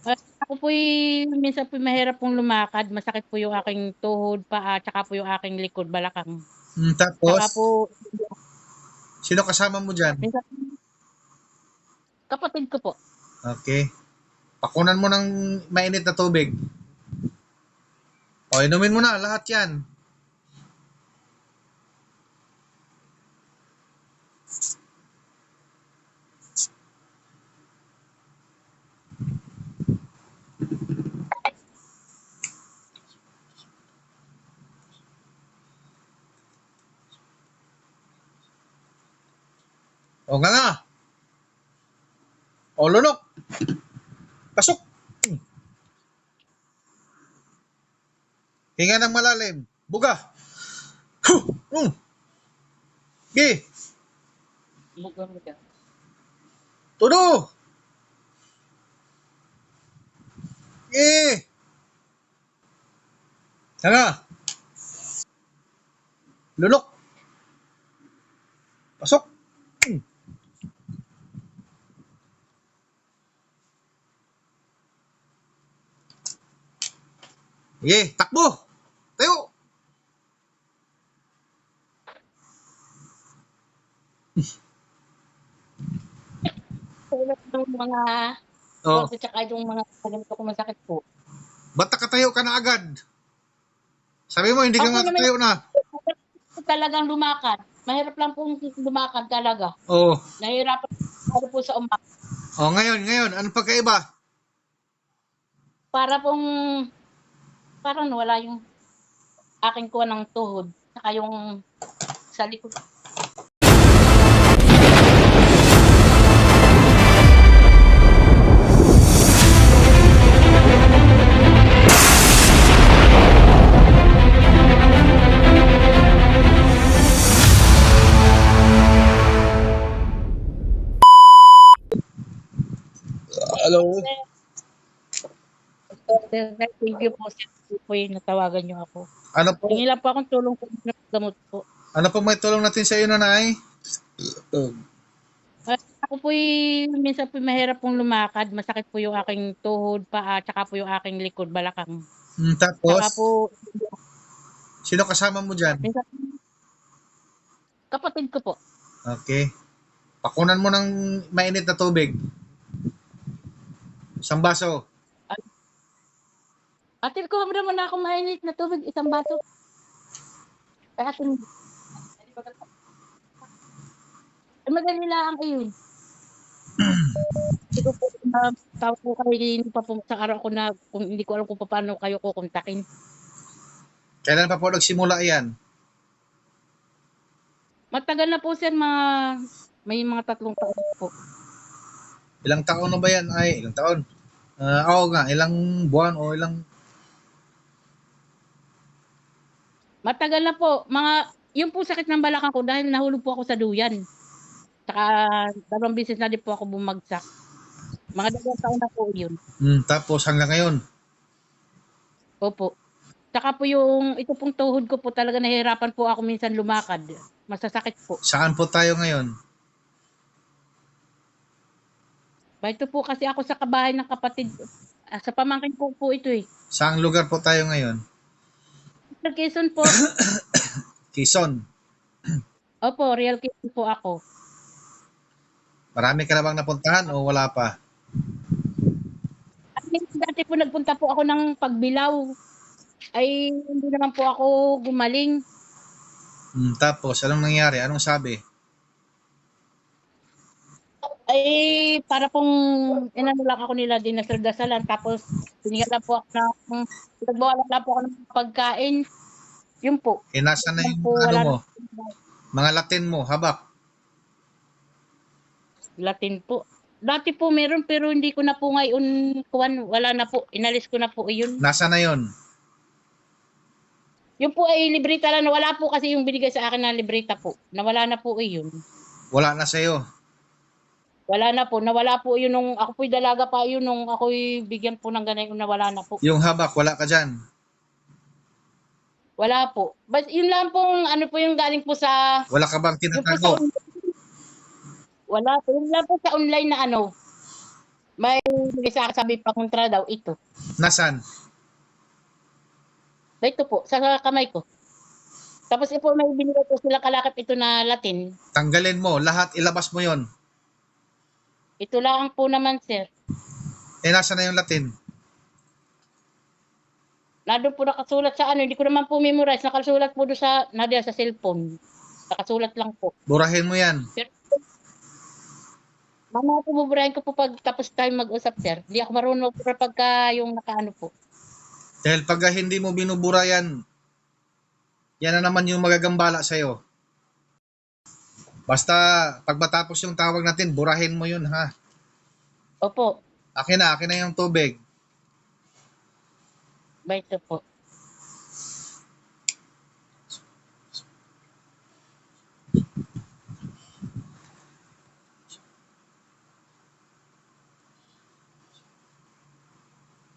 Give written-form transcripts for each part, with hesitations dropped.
Ako po'y minsan po'y mahirap pong lumakad, masakit po yung aking tuhod, paa, tsaka po yung aking likod, balakang. Tsaka Tapos, po sino kasama mo diyan? minsan kapatid ko po. Okay. Pakunan mo ng mainit na tubig. O, inumin mo na lahat yan. O nga nga. O, lunok. Pasok. Hinga ng malalim. Buga. Gi. Buga-buga. Tudo. Gi. Nga. Lunok. Pasok. Sige, takbo. Tayo. Tulad ng mga Oh, at tsaka yung mga ganito ko masakit po. ba't nakatayo ka na agad? Sabi mo, hindi ka Ako naman makatayo na. talagang lumakad. Mahirap lang pong lumakad talaga. Oh, Nahihirapan ako po sa umak. oh, ngayon, ano pagkaiba? Para pong parang wala yung aking kuha ng tuhod, saka yung sa likod. Hello? Thank you po sir po yung natawagan niyo ako. Ano po? Hingi lang po akong tulong po ng gamot po. Ano po may tulong natin sa iyo, nanay? Ako po'y minsan po'y mahirap pong lumakad, masakit po yung aking tuhod, paa, tsaka po yung aking likod, balakang. Tsaka Tapos, po sino kasama mo dyan? minsan kapatid ko po. Okay. Pakunan mo ng mainit na tubig. Isang baso. Atin ko naman ako mainit na tubig, isang baso. Kaya atin madali lang ayun. Hindi ko po tawag po kayo pa po sa araw ko na kung hindi ko alam kung paano kayo kukontakin. Kailan pa po nagsimula yan? Matagal na po sir, may mga 3 taon po. Ilang taon na ba yan? Ay, ilang taon? Oo nga, ilang buwan o ilang... Matagal na po, yung po sakit ng balakang ko dahil nahulog po ako sa duyan. Tsaka 2 beses na din po ako bumagsak. Mga 2 taon na po yun. Tapos hanggang ngayon, Opo. Tsaka po yung ito pong tuhod ko po talaga nahihirapan po ako minsan lumakad. Masasakit po. saan po tayo ngayon? Ito po kasi ako sa kabahay ng kapatid, sa pamangkin ko po ito eh. Saang lugar po tayo ngayon? Sa Quezon po. Quezon. Opo, real Quezon po ako. Marami ka na bang napuntahan o wala pa? Dati po nagpunta po ako ng Pagbilao. Ay hindi naman po ako gumaling. Tapos, anong nangyari? Anong sabi? Ay para pong inano lang ako nila, dinasal-dasalan tapos binigyan lang po ako ng pinagbawalan lang po ako ng pagkain. Yun po. Nasaan na yung Po, ano wala mo? Mga Latin mo, habak. Latin po. Dati po meron pero hindi ko na po ngayon wala na po. Inalis ko na po iyon. Nasaan na yon? Yun po ay libreta lang. Nawala po kasi yung binigay sa akin na libreta po. Nawala na po iyon. Wala na sa'yo. Wala na po. Nawala po yun nung ako po'y dalaga pa yun nung ako'y bigyan po ng ganun nawala na po. Yung habak, wala ka dyan. Wala po. But yun lang pong ano po yung galing po sa... Wala ka bang tinatago? Wala po. Yun lang po sa online na ano. May sa sabi pa kontra daw ito. Nasaan? Ito po, sa kamay ko. Tapos po may binigay po sila kalakip ito na Latin. Tanggalin mo. Lahat ilabas mo yon. Ito lang po naman, sir. Nasaan na yung Latin? Nandun po nakasulat sa ano, hindi ko naman po memorize. Nakasulat po doon sa, Nadia sa cellphone. Nakasulat lang po. Burahin mo yan. Pero, mamaya po buburahin ko po pag tapos tayo mag-usap, sir. Hindi ako marunong pero pagka yung nakaano po. Dahil pag hindi mo binubura yan, yan na naman yung magagambala sa'yo. Basta, pag matapos yung tawag natin, burahin mo yun, ha? Opo, Akin na yung tubig. ba ito po.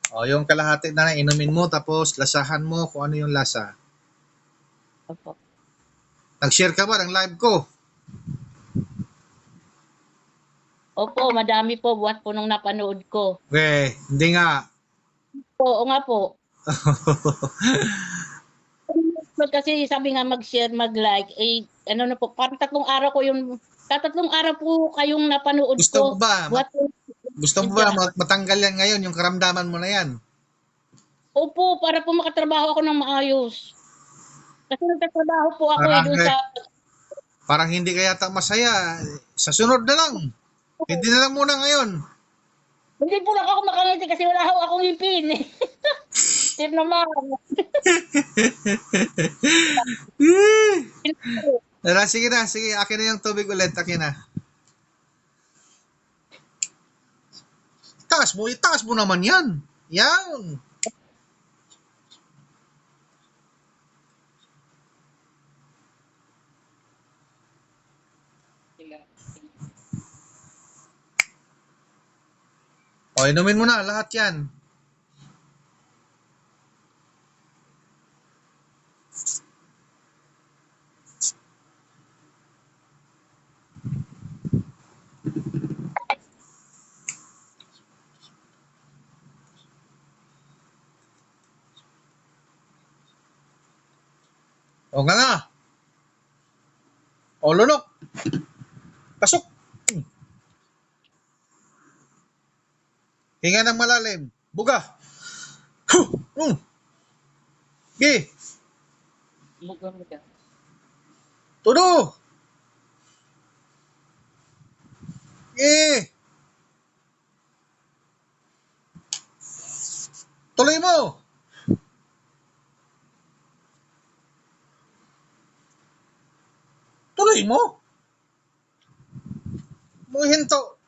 O, yung kalahati na inumin mo, tapos lasahan mo kung ano yung lasa. Opo. Nag-share ka ba ng live ko? Opo, madami po buhat po nung napanood ko. Okay, hindi nga. Oo nga po. Kasi sabi nga mag-share, mag-like, ano na po, parang 3 araw ko yung, 3 araw po kayong napanood Gusto mo ko. ba? Buhat po, Gusto mo ba matanggal yan ngayon, yung karamdaman mo na yan? opo, para po makatrabaho ako ng maayos. Kasi nagtatrabaho po ako doon sa... Parang hindi ka yata masaya. Sa sunod na lang. Hindi na lang muna ngayon. Hindi po lang ako makangiti kasi wala ako akong ngipin. Sir naman. Sige na, sige. Akin na yung tubig ulit. Akin na. Itaas mo naman yan. Yan. O, inumin mo na lahat yan. O nga nga. O, lunok. Pasok. Hinga ng malalim. Buga. Gi. Tudo. Gi. Tuloy mo. Tuloy mo. Hinto.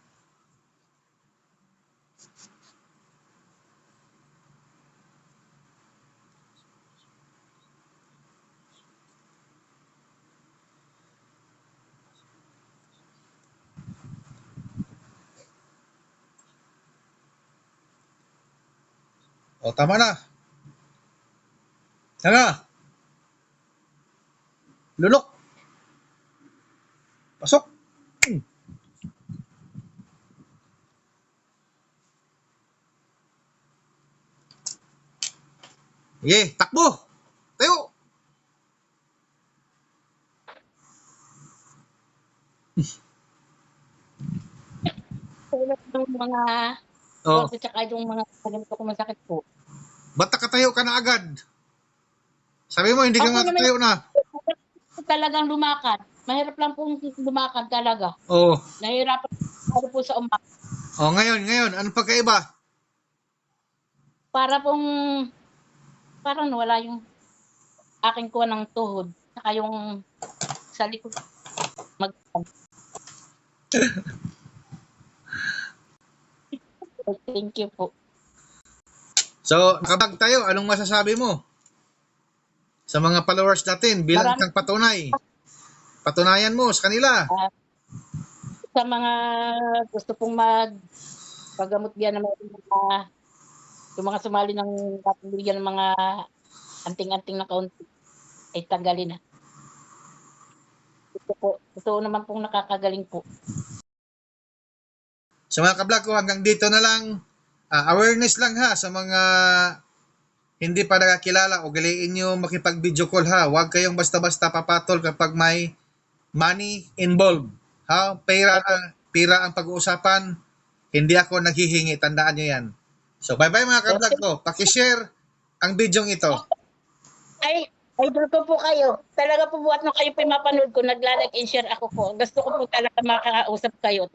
O, tama na. Tama. Lunok. Pasok. Sige, takbo. Tayo. Yung mga Oh, at saka yung mga ganito ko masakit po. ba't nakatayo ka na agad? Sabi mo, hindi ka Ako nga naman tatayo na. talagang lumakad. Mahirap lang pong lumakad talaga. Oh, Nahihirapan ako po sa umak. oh, ngayon, anong pagkaiba? Para pong parang nawala yung aking kuha ng tuhod. Saka yung sa likod. Thank you po. So, nakabag tayo. Anong masasabi mo? Sa mga followers natin, bilang isang patunay. Patunayan mo sa kanila. Sa mga gusto pong paggamot biyan ng mga yung mga sumali ng bigyan ng mga anting-anting na kaunti ay tanggalin na. Ito po, ito naman pong nakakagaling po. So mga kablog ko, hanggang dito na lang. Awareness lang ha sa mga hindi pa nakakilala, ugaliin nyo makipag-video call ha. Huwag kayong basta-basta papatol kapag may money involved. Ha? Pera ang pag-uusapan. Hindi ako naghihingi. Tandaan nyo yan. So bye-bye mga kablog ko. Pakishare ang video ito. Ay, idol ko po kayo. Talaga po buhat nung kayo pinapanood ko, nagla-like and share ako po. Gusto ko po talaga makakausap kayo at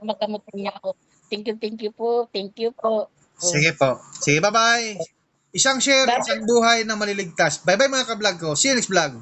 magamot niya ako. Thank you po. Thank you po. Sige po. Sige, bye-bye. Isang share, isang buhay na maliligtas. Bye-bye mga kablog ko. See you next vlog.